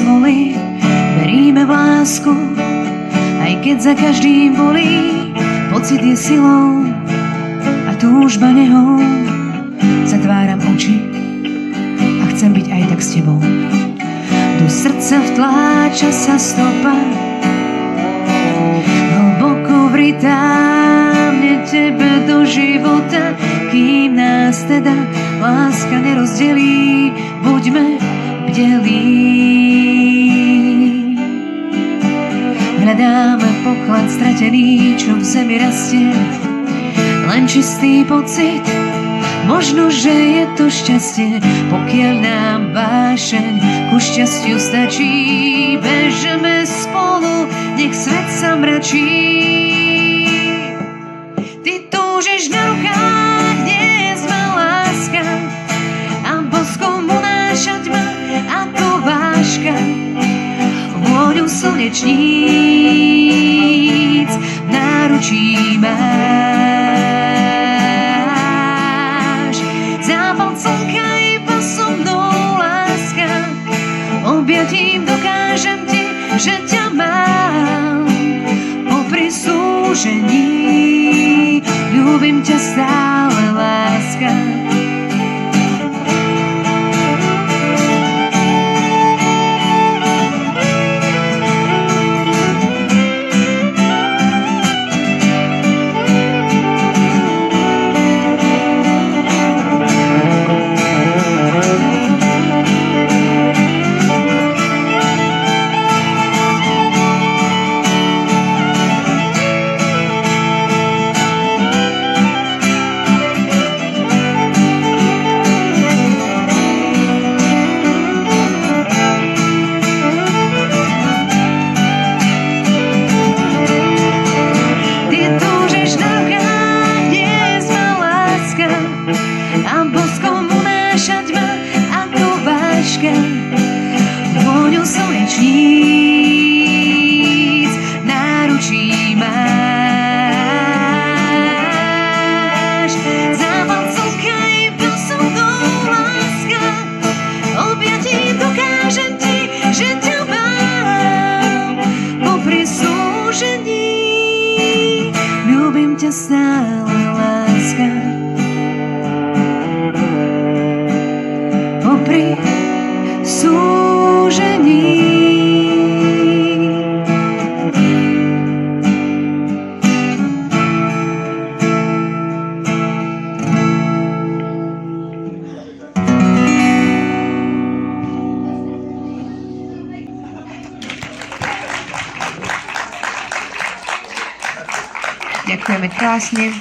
boli, veríme v lásku, aj keď za každým bolí. Pocit je silou a túžba nehou. Zatváram oči a chcem byť aj tak s tebou. Do srdca vtláča sa stopa, hlboko vrytá mne tebe do života. Kým nás teda láska nerozdelí, buďme bdelí. Hľadáme poklad stratený, čo v zemi rastie, len čistý pocit, možno, že je to šťastie, pokiaľ nám vášeň ku šťastiu stačí. Bežeme spolu, nech svet sa mračí. Ty túžiš na rukách hniezd ma láska a boskom unášať ma ako váška. Vôňu slnečníc v náručí máš. Zápal slnka iba so mnou láska, objatím dokážem ti, že ťa mám. Popri súžení ľúbim ťa stále, láska. Vôňu slnečníc v náručí máš. Zápal slnka iba so mnou láska, objatím dokážem ti, že ťa mám. Popri súžení ľúbim ťa stále, láska. Popri súžení. Ďakujeme krásne.